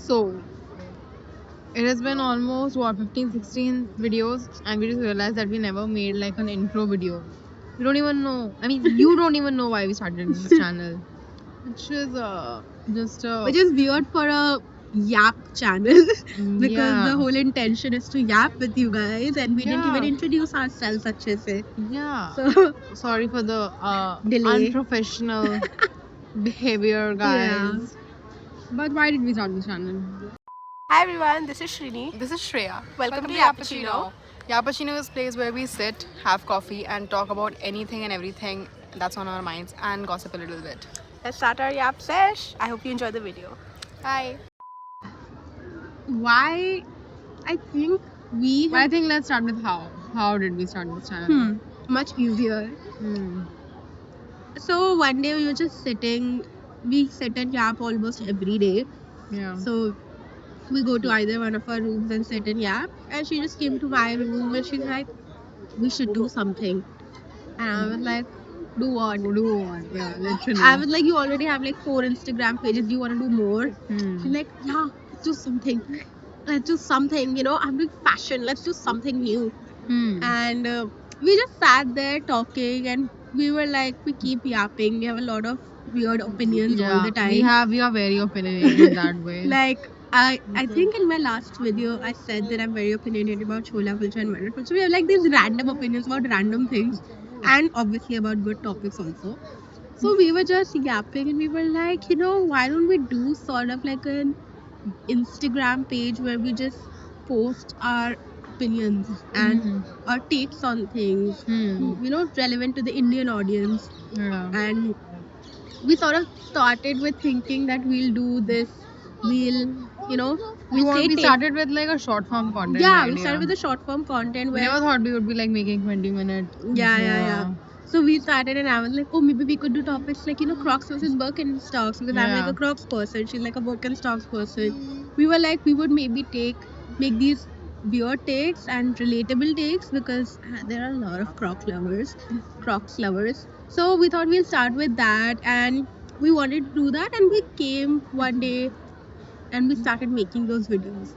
So, it has been almost 15, 16 videos, and we just realized that we never made like an intro video. We don't even know. I mean, you don't even know why we started this channel, which is just Which is weird for a yap channel because yeah. the whole intention is to yap with you guys, and we didn't Yeah. even introduce ourselves, अच्छे से. Yeah. So Sorry for the Delay. unprofessional behavior, guys. Yeah. But why did we start this channel? Hi everyone, this is Shrini. This is Shreya. Welcome to Yappuccino. Yappuccino is a place where we sit, have coffee, and talk about anything and everything that's on our minds and gossip a little bit. Let's start our yap sesh. I hope you enjoy the video. Bye. Why? I think we But I think let's start with how. How did we start this channel? much easier. Hmm. So one day we were just sitting. We sit and yap almost every day. Yeah. So we go to either one of our rooms and sit and yap. And she just came to my room and she's like, "We should do something." And I was like, "Do what?" Do what? Yeah, literally. I was like, "You already have like 4 Instagram pages. Do you want to do more?" Hmm. She's like, "Yeah, let's do something. Let's do something. You know, I'm doing fashion. Let's do something new." Hmm. And we just sat there talking, and we were like, we keep yapping. We have a lot of weird opinions all the time. We are very opinionated that way. Like I think in my last video I said that I'm very opinionated about Chola Kulcha and Mutton Kulcha. We have like these random opinions about random things, and obviously about good topics also. So we were just yapping, and we were like, you know, why don't we do sort of like an Instagram page where we just post our opinions and our takes on things, you know, relevant to the Indian audience. Yeah. And we sort of started with thinking that we'll do this, we'll, you know, We started with like a short form content. yeah, we idea. started with the short form content We where never thought we would be like making 20-minute. yeah. So we started, and I was like, oh, maybe we could do topics like, you know, Crocs versus Birkenstocks, because I'm like Yeah. a Crocs person, she's like a Birkenstocks person. We were like, we would maybe make these weird takes and relatable takes, because there are a lot of Crocs lovers. So we thought we'll start with that, and we wanted to do that, and we came one day and we started making those videos.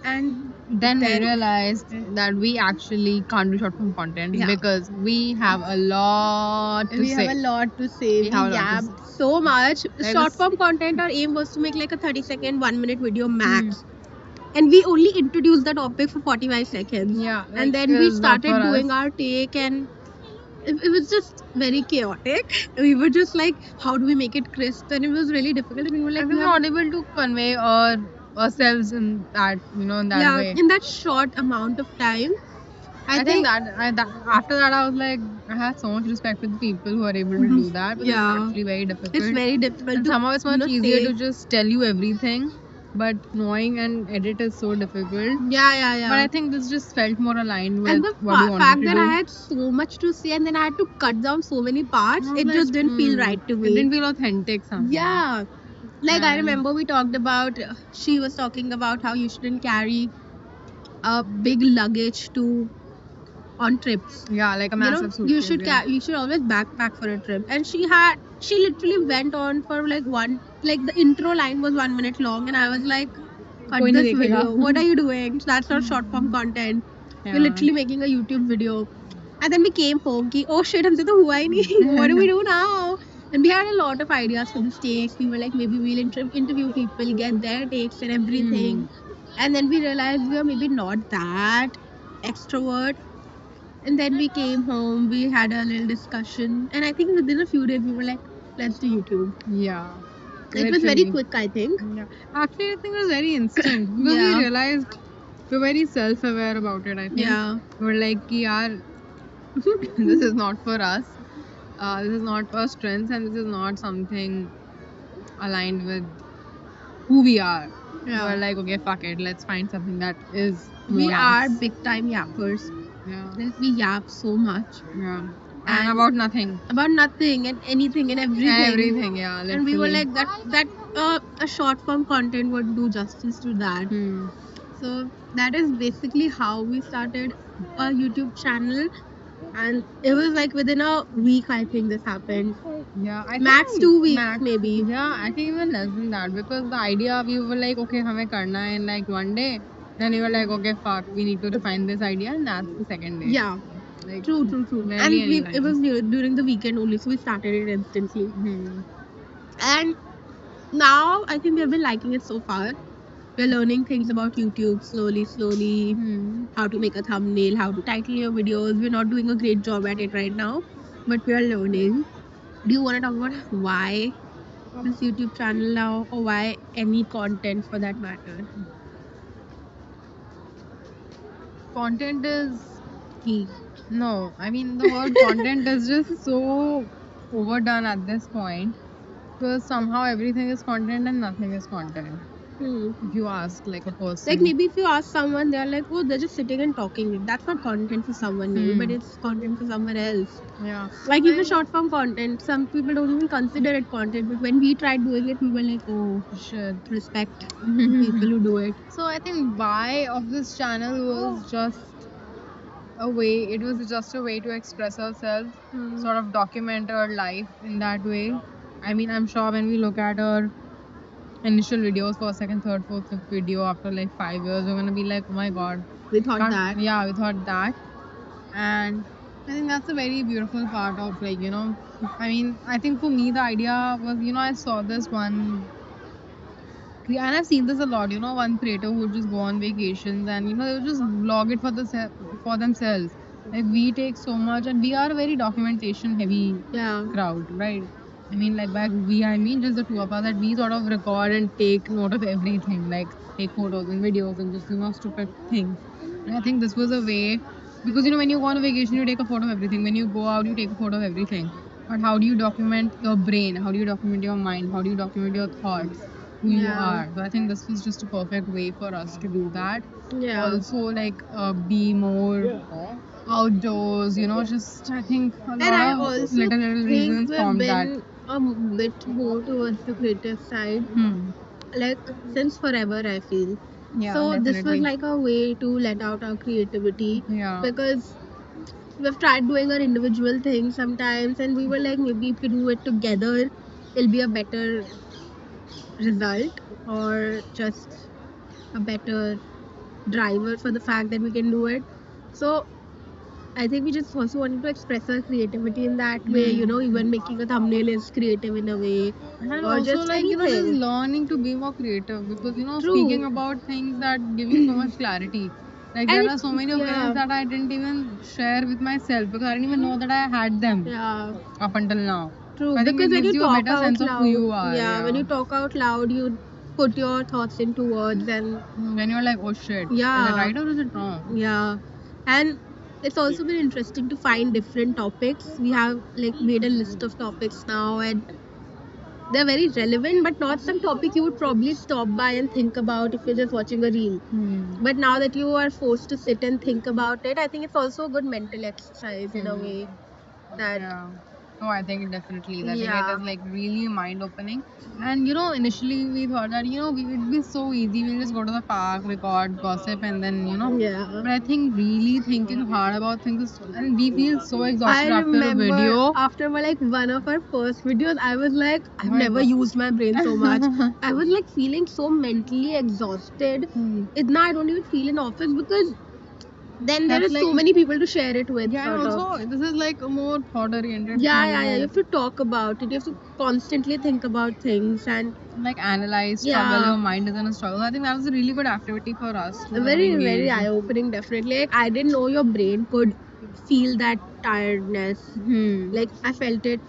And Then we realized that we actually can't do short form content Yeah. because we have a lot to we say. have a lot to say. We have a lot to yapped so much. Like Short this- form content, our aim was to make like a 30-second, 1-minute video max. And we only introduced the topic for 45 seconds. Yeah. And then we started doing our take, and it was just very chaotic. We were just like, how do we make it crisp? And it was really difficult. And we were like, we were not able to convey ourselves in that, in that way. in that short amount of time. I think that after that I was like, I have so much respect for the people who are able to do that. Because Yeah. It's actually very difficult. It's very difficult. And to, somehow it's much you know, easier say- to just tell you everything, but knowing and edit is so difficult. Yeah. But I think this just felt more aligned with And the what we wanted fact to that do. I had so much to say, and then I had to cut down so many parts, I was it like, just didn't feel right to me. It didn't feel authentic somehow. Yeah. Like I And- remember we talked about, she was talking about how you shouldn't carry a big luggage on trips. Yeah, like a You know, massive suitcase. you should you should always backpack for a trip. And she literally went on for like the intro line was 1 minute long, and I was like, cut Koi nahi this dekhega. video. What are you doing? That's not short form content. Yeah. We're literally making a YouTube video. And then we came home ki, oh shit, हमसे तो हुआ ही नहीं. What do we do now? And we had a lot of ideas for this takes. We were like, maybe we'll interview people, get their takes and everything. And then we realized we are maybe not that extrovert. And then we came home, we had a little discussion. And I think within a few days, we were like, let's do YouTube. Yeah. It was very Literally. quick, I think. Yeah. Actually, I think it was very instant because Yeah. we realized we're very self-aware about it. I think Yeah. we're like, "Ki yaar, this is not for us. This is not our strengths, and this is not something aligned with who we are." Yeah. We're like, okay, fuck it. Let's find something that is. We more are us. big time yappers. Yeah. Like, we yap so much Yeah. And- And about nothing. about nothing and anything and everything. Everything. Yeah. And we were literally. like, that a short form content would do justice to that. Hmm. So that is basically how we started a YouTube channel. And it was like within a week, I think this happened. Yeah, I Max think 2 weeks, max- maybe. Yeah, I think even less than that because the idea we were like, okay, हमें करना है in like one day. Then you were like, okay, fuck, we need to refine this idea, and that's the second day. Yeah, Like true. barely And any it time. was during the weekend only, so we started it instantly. Hmm. And now I think we have been liking it so far. We're learning things about YouTube slowly. Hmm. How to make a thumbnail, how to title your videos. We're not doing a great job at it right now, but we are learning. Do you want to talk about why this YouTube channel now, or why any content for that matter? Content is Key. no. I mean, the word content is just so overdone at this point because somehow everything is content and nothing is content. If you ask like a person, Like maybe if you ask someone, they're like, oh, they're just sitting and talking. That's not content for someone, maybe, but it's content for someone else. yeah, Like even short form content, some people don't even consider it content. But when we tried doing it, we were like, oh, shit. respect people who do it. So I think why of this channel was just a way. It was just a way to express ourselves, sort of document our life in that way. I mean, I'm sure when we look at our initial videos, first, second, third, fourth, fifth video after like 5 years, we're gonna be like, oh my god, We thought that. yeah, we thought that. And I think that's a very beautiful part of like, I mean, I think for me the idea was, I saw this one and I've seen this a lot, one creator who would just go on vacations and they would just vlog it for themselves. Like we take so much and we are a very documentation heavy Yeah. crowd, right? I mean, like by I mean just the two of us that we sort of record and take note of everything, like take photos and videos and just stupid things. And I think this was a way because when you go on a vacation, you take a photo of everything. When you go out, you take a photo of everything. But how do you document your brain? How do you document your mind? How do you document your thoughts? Who you Yeah. are? So I think this was just a perfect way for us to do that. Yeah. Also, like be more outdoors. Just I think a lot And I of also little think reasons we've formed that. been a bit more towards the creative side. Like since forever, I feel. Yeah, So this was definitely. like a way to let out our creativity. Yeah. Because we've tried doing our individual things sometimes, and we were like, maybe if we do it together, it'll be a better result, or just a better driver for the fact that we can do it. So I think we just also wanted to express our creativity in that way, even making a thumbnail is creative in a way. And Or also just like just anything. learning to be more creative because True. speaking about things that give you so much clarity. Like there And are so many yeah. opinions that I didn't even share with myself because I didn't even know that I had them Yeah, up until now. true. So I think Because it when gives you you a talk better out sense of who you loud, are. when you talk out loud, you put your thoughts into words, and When you're like, oh shit, Yeah. is it right or is it wrong? yeah, and it's also been interesting to find different topics. We have like made a list of topics now, and they're very relevant, but not some topic you would probably stop by and think about if you're just watching a reel. But now that you are forced to sit and think about it, I think it's also a good mental exercise in a way. That Yeah. Oh, I think definitely. I think Yeah. it is like really mind opening. And initially we thought that it'd be so easy. We'll just go to the park, record, gossip, and then Yeah. But I think really thinking hard about things, and we feel so exhausted I after a remember video. after one of our first videos, I was like, I've My never God. used my brain so much. I was like feeling so mentally exhausted. Now I don't even feel in office because then there That's is so like- many people to share it with. Yeah, and sort of. also this is like a more thought oriented. Yeah. You have to talk about it. You have to constantly think about things, and Like analyze, struggle. Yeah. Your mind is in a struggle. I think that was a really good activity for us. To very engage. eye opening. Definitely, like I didn't know your brain could feel that tiredness. Like I felt it.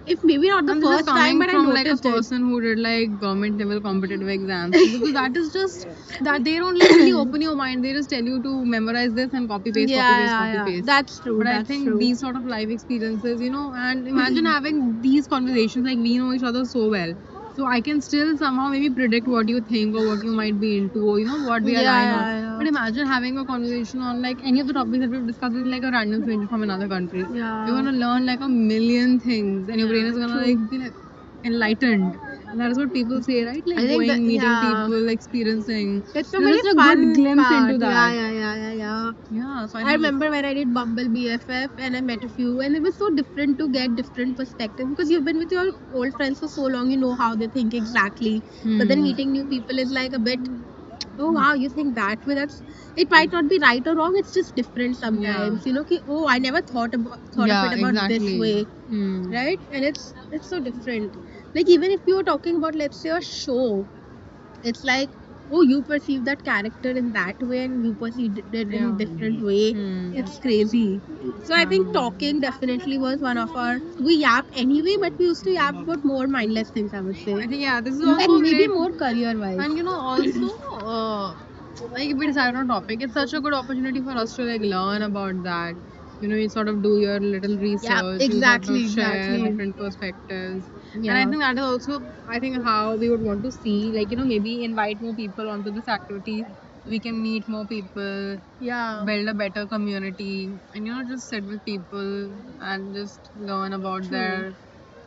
If maybe not the And this is first time, coming but I from like a noticed it. person who did like government level competitive exams because that is just that they don't really open your mind. They just tell you to memorize this and copy paste, copy paste. That's true. But I that's think true. these sort of life experiences, and imagine having these conversations like we know each other so well. So I can still somehow maybe predict what you think or what you might be into or what we align on. Yeah. But imagine having a conversation on like any of the topics that we've discussed with like a random stranger from another country. Yeah. You're gonna learn like a million things and your brain is gonna true. like be like enlightened. That is what people say, right? Like I think going, that- meeting yeah. people, experiencing. It's a This very is a fun good glimpse part. into that. Yeah. Yeah, so I I think remember when I did Bumble BFF and I met a few, and it was so different to get different perspectives because you've been with your old friends for so long, you know how they think exactly. But then meeting new people is like a bit, oh wow, you think that way. That's it might not be right or wrong. It's just different sometimes. You know, ki, oh, I never thought of it about this way, right? And it's so different. Like even if you were talking about let's say a show, it's like oh you perceive that character in that way and you perceive it in Yeah. different way. It's crazy. So I think talking definitely was one of our, we yap anyway, but we used to yap about more mindless things, I would say, I think yeah, this is also and maybe great. more career wise. And you know, also, like if we decide on a topic, it's such a good opportunity for us to like learn about that. You know, you sort of do your little research, exactly, you sort of share exactly. different perspectives. And Yeah. I think that is also, I think, how we would want to see, like, you know, maybe invite more people onto this activity. We can meet more people, Yeah. build a better community, and you know, just sit with people and just learn about True. their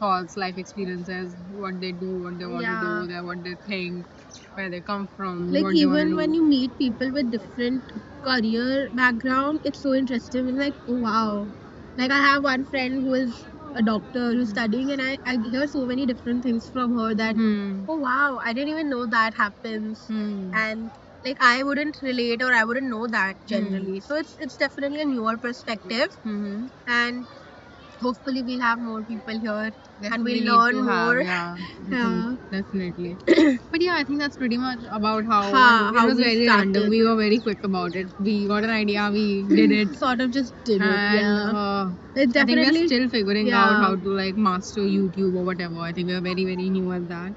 thoughts, life experiences, what they do, what they want to Yeah. do, what they think, where they come from, Like what they want to even do. when you meet people with different career background, it's so interesting. It's like, oh wow. Like I have one friend who is a doctor who's studying, and I hear so many different things from her that oh wow, I didn't even know that happens. And like I wouldn't relate or I wouldn't know that generally. So it's definitely a newer perspective, and hopefully we'll have more people here and we'll learn more. Yeah, Yeah. definitely. But yeah, I think that's pretty much about how How it was we very started. random. We were very quick about it. We got an idea, we did it. Sort of just did it. And Yeah. It's I think definitely we're still figuring yeah. out how to like master YouTube or whatever. I think we're very, very new at that.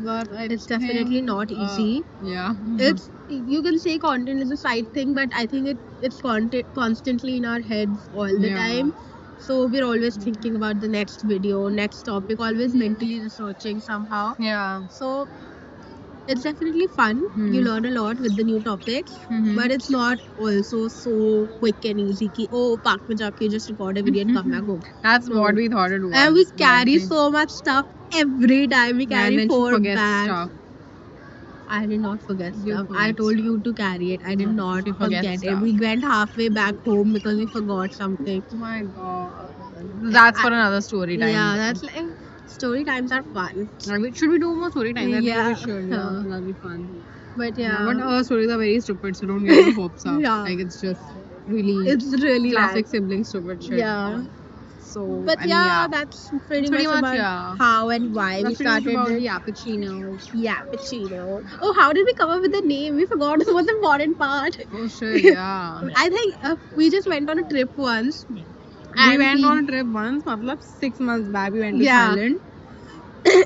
But I It's definitely think, not easy. Yeah. It's you can say content is a side thing, but I think it's constantly in our heads all the Yeah. time. So we're always thinking about the next video, next topic, always mentally researching somehow. Yeah. So it's definitely fun. You learn a lot with the new topics, but it's not also so quick and easy. Ki, oh, park mein jaake just record a video and come back home. That's No. what we thought it was. And we but carry then- so much stuff every time. We Yeah, and carry then she 4 forgets bags. stuff. I did not forget You stuff. I forget told you to carry it. I did not you forget forget it. stuff. We went halfway back home because we forgot something. Oh my god. That's for another story time. Yeah, that's like story times are fun. Should we do more story time? I think Yeah. we should. Yeah, Yeah. that'll be fun. But Yeah, yeah, but our stories are very stupid, so don't get your hopes up. Yeah. Like it's just really it's really classic nice. sibling stupid shit. Yeah. So, But and yeah, that's pretty much about yeah. how and why That's we pretty much started about it. the cappuccino. Yeah, Pacino. Oh, how did we come up with the name? We forgot the most important part. Oh shit, yeah. I think we just went on a trip once. We and went on a trip once, matlab 6 months back. We went to Yeah. Thailand.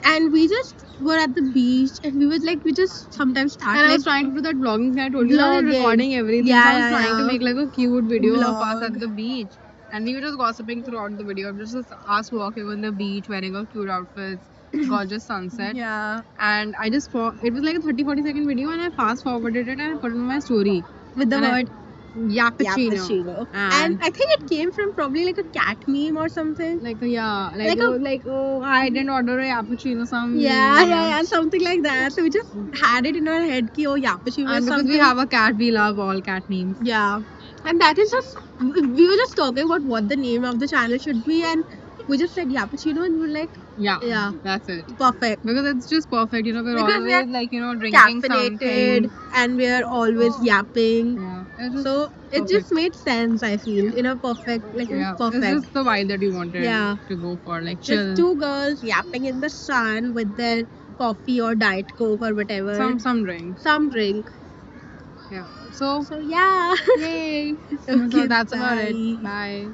and we just were at the beach and we was like we just sometimes start And I like was trying to do that vlogging thing. I told you, I was Vlogging. recording everything. Yeah, so I was yeah, trying to yeah. make like a cute video of us Vlog. at the beach. And we were just gossiping throughout the video. Just us walking on the beach, wearing our cute outfits, gorgeous sunset. yeah And I just it was like a 30-40 second video, and I fast forwarded it and I put it in my story. with the And I- word Yappuccino. Yappuccino. And And I think it came from probably like a cat meme or something. like yeah, Like oh, I didn't order a yappuccino. Yeah, something like that. So we just had it in our head ki oh Yappuccino or And because something. we have a cat, we love all cat memes. Yeah, and that is just we were just talking about what the name of the channel should be, and we just said Yappuccino, and we were like Yeah, that's it. perfect. Because it's just perfect, you know. We're Because we always are like, you know, drinking Caffeinated, something. and we are always yapping. Yeah, it's just So it just made sense, I feel, in a perfect, like it yeah, was it's perfect. just the vibe that we wanted Yeah. to go for, like chill. Just two girls yapping in the sun with their coffee or diet coke or whatever, Some drinks. some drink. Yeah. So So yeah. yay. Okay, So that's about bye. it. Bye.